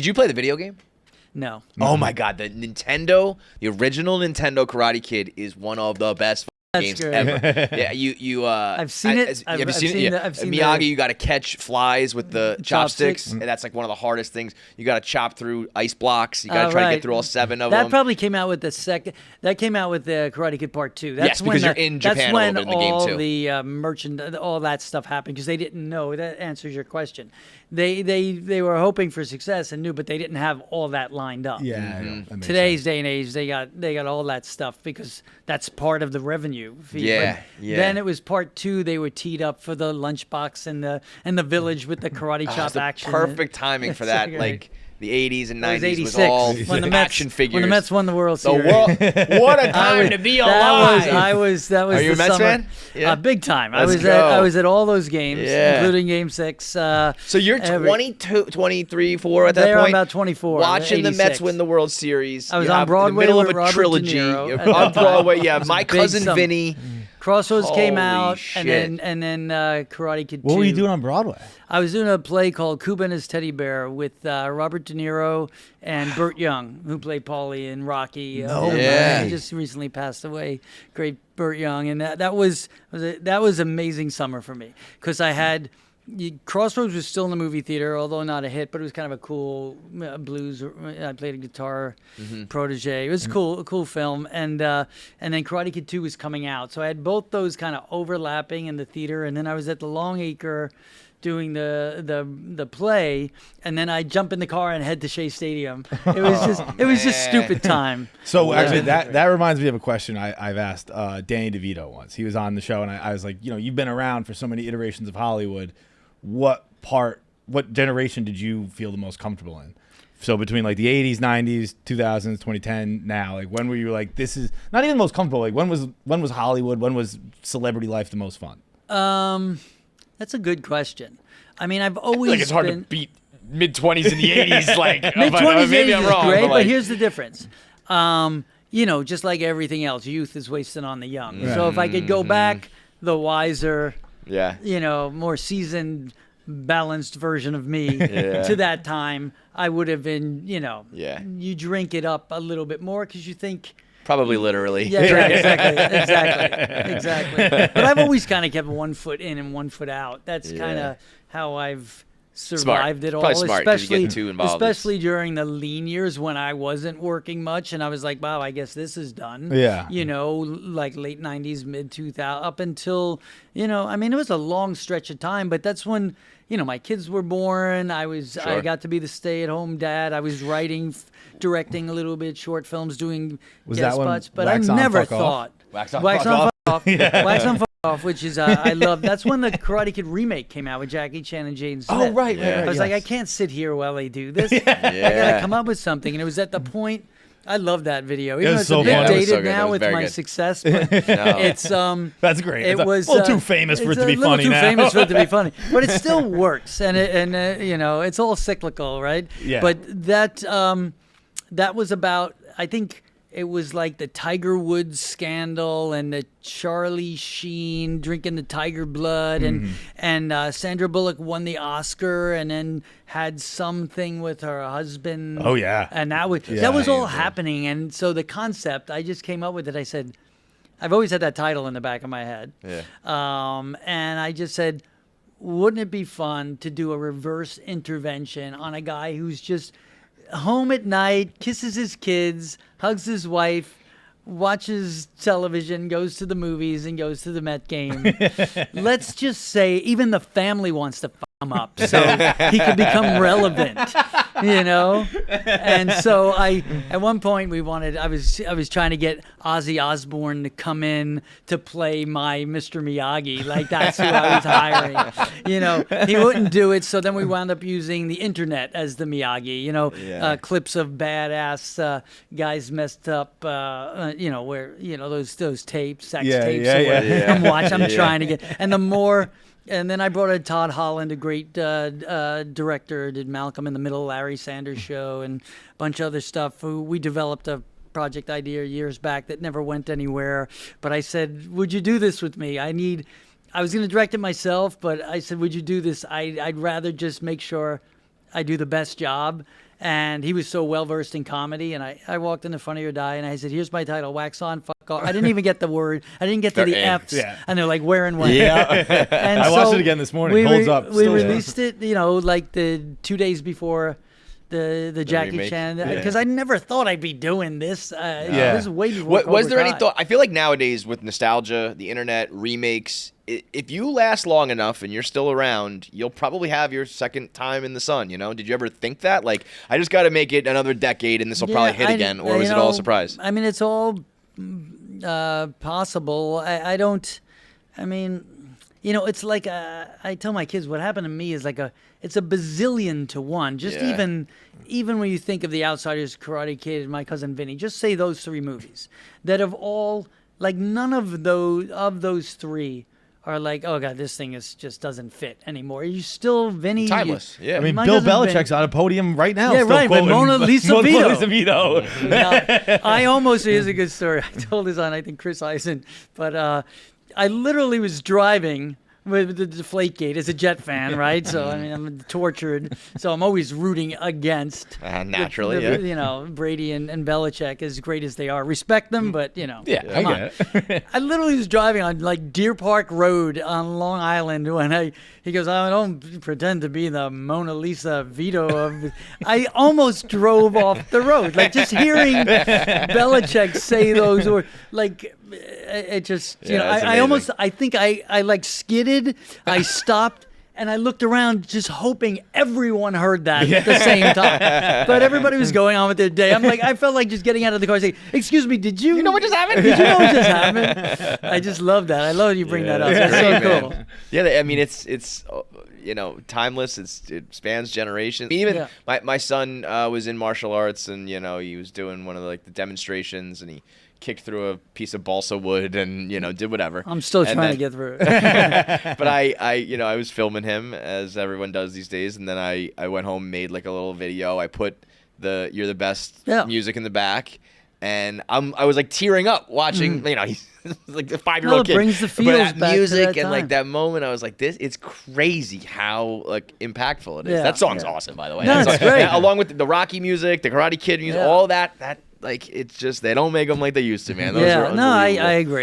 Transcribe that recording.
Did you play the video game? No. Oh my God, the original Nintendo Karate Kid is one of the best games great. ever. Yeah, you. I've seen it. Have you seen it? Yeah. I've seen Miyagi, you got to catch flies with the chopsticks, Chopsticks. and that's like one of the hardest things. You got to chop through ice blocks. You got to try to get through all 7 of them. That probably came out with the second. That came out with the Karate Kid Part 2. That's Yes, because you're in Japan a little bit in the game, too. That's when all the merchant, all that stuff happened because they didn't know. That answers your question. They were hoping for success and knew, but they didn't have all that lined up. Yeah. That makes Today's sense. day and age, they got all that stuff because that's part of the revenue fee. Yeah, But yeah. Then it was Part 2. They were teed up for the lunchbox and the village with the karate It's chop the action. perfect timing for It's that. so Like the 80s and It was 90s 86 was all when the Mets, action figures. When the Mets won the World The Series. world, what a time to be alive! That was Are you the a Mets summer, fan? Yeah. big time. Let's I go. was at all those games, Yeah. including Game 6. So you're every- 22, 23, 4 at that There, I'm point. about 24. Watching the 86. Mets win the World Series. I was You on have Broadway in the middle with of a Robert De trilogy. Niro You're at on that time. Broadway. Yeah, It's My a big Cousin summer. Vinny. Crossroads came Holy out, shit. and then Karate Kid 2. What were you doing on Broadway? I was doing a play called Cuba and His Teddy Bear with Robert De Niro and Burt Young, who played Paulie in Rocky. way. He just recently passed away. Great Burt Young, and that was amazing summer for me because I had. Crossroads was still in the movie theater, although not a hit, but it was kind of a cool blues. I played a guitar protege. It was a cool film, and then Karate Kid 2 was coming out, so I had both those kind of overlapping in the theater, and then I was at the Long Acre doing the play, and then I jump in the car and head to Shea Stadium. It was just stupid time. So actually, that reminds me of a question I've asked Danny DeVito once. He was on the show, and I was like, you've been around for so many iterations of Hollywood. What generation did you feel the most comfortable in? So between like the 80s, 90s, 2000s, 2010, now, like when were you like, this is not even the most comfortable? Like when was Hollywood? When was celebrity life the most fun? That's a good question. I mean, I've always Like it's hard to beat mid-20s in the 80s. Like mid-20s, maybe I'm is wrong. great, but, like, but here's the difference. Just like everything else, youth is wasted on the young. Right. So if I could go back, the wiser, yeah. more seasoned, balanced version of me to that time, I would have been, you drink it up a little bit more because you think. Probably literally. Yeah, exactly. But I've always kind of kept one foot in and one foot out. That's kind of how I've survived it all. Probably smart 'cause you get too involved. Especially during the lean years when I wasn't working much, and I was like, wow, I guess this is done. Yeah. Like late 90s, mid 2000s, up until, it was a long stretch of time, but that's when, my kids were born. I got to be the stay-at-home dad. I was writing, directing a little bit, short films, doing Was guest that when spots, but Wax I On, never Fuck Off? thought. Wax on, Wax fuck on, off. fuck off. Wax on, fuck off, which is I love. That's when the Karate Kid remake came out with Jackie Chan and Jaden Smith. Oh, right. I was like, I yes. can't sit here while they do this. I gotta come up with something, and it was at the point. I love that video. Even though was it's so a bit fun. It was so dated good. It now was with very my good. success, but it's That's great. It It's was a little too famous for it to be funny too now. famous for it to be funny, but it still works, and it's all cyclical, right? Yeah. But that was about, I think. It was like the Tiger Woods scandal and the Charlie Sheen drinking the tiger blood, and Sandra Bullock won the Oscar and then had something with her husband. Oh, yeah. And that was all happening. And so the concept, I just came up with it. I said, I've always had that title in the back of my head. Yeah. And I just said, wouldn't it be fun to do a reverse intervention on a guy who's just home at night, kisses his kids, hugs his wife, watches television, goes to the movies, and goes to the Met game. Let's just say even the family wants to fuck him up so he could become relevant, And so at one point I was trying to get Ozzy Osbourne to come in to play my Mr. Miyagi. Like that's who I was hiring. He wouldn't do it. So then we wound up using the internet as the Miyagi, clips of badass guys messed up, where, those tapes, sex tapes. Or whatever. I'm trying to get, and then I brought in Todd Holland, a great director, did Malcolm in the Middle, Larry Sanders Show, and a bunch of other stuff. We developed a project idea years back that never went anywhere. But I said, would you do this with me? I was going to direct it myself, but I said, would you do this? I'd rather just make sure I do the best job. And he was so well versed in comedy, and I walked in the Funny or Die, and I said, "Here's my title: Wax on, fuck off." I didn't even get the word. I didn't get to They're the in. F's, Yeah. and they're like, "Where and when?" Yeah. And I watched so it again this morning. Holds up. We Still. released it, like the 2 days before the Jackie remake. Chan, because I never thought I'd be doing this. Yeah. This is way before. Was Cobra there any Kai. thought? I feel like nowadays with nostalgia, the internet, remakes, if you last long enough and you're still around, you'll probably have your second time in the sun. Did you ever think that? Like, I just got to make it another decade and this will probably hit again, or was it all a surprise? I mean, it's all possible. I don't. I mean, it's like I tell my kids what happened to me is it's a bazillion to one. Just Yeah. even when you think of The Outsiders, Karate Kid, and My Cousin Vinny, just say those three movies that have all none of those three are like, oh god, this thing just doesn't fit anymore. You still Vinny Timeless. Yeah. I mean, My Bill Cousin Belichick's Vinny. on a podium right now. Yeah, still right, but quoting Mona Lisa Vito. Mona Lisa Vito. I almost, here's a good story. I told this on, I think, Chris Eisen, but I literally was driving with the Deflategate as a Jet fan, right? So, I mean, I'm tortured. So I'm always rooting against. Naturally, yeah. Brady and Belichick, as great as they are. Respect them, but, Yeah, come I on. get it. I literally was driving on Deer Park Road on Long Island when he goes, I don't pretend to be the Mona Lisa Vito of. I almost drove off the road, just hearing Belichick say those words, it just Yeah, it's I almost amazing. I think I skidded, I stopped. And I looked around just hoping everyone heard that at the same time. But everybody was going on with their day. I felt like just getting out of the car and saying, excuse me, did you know what just happened? Did you know what just happened? I just love that. I love you bring that up. it's That's great, so man. cool. Yeah, I mean, it's timeless. It spans generations. Even Yeah. my son was in martial arts, and he was doing one of the demonstrations, and he kicked through a piece of balsa wood and did whatever. I'm still And trying to then- get through it. But I was filming him as everyone does these days, and then I went home, made a little video. I put the "You're the Best" Yeah. music in the back, and I was tearing up watching. He's like a 5-year-old No, it kid. brings the But feels that back to music that and time. that moment, I was like, this. It's crazy how impactful it is. Yeah. That song's Yeah. awesome, by the way. No, That it's song- great. along with the Rocky music, the Karate Kid music, Yeah. all that. It's just they don't make them like they used to, man. Those are Yeah, no, I unbelievable. agree.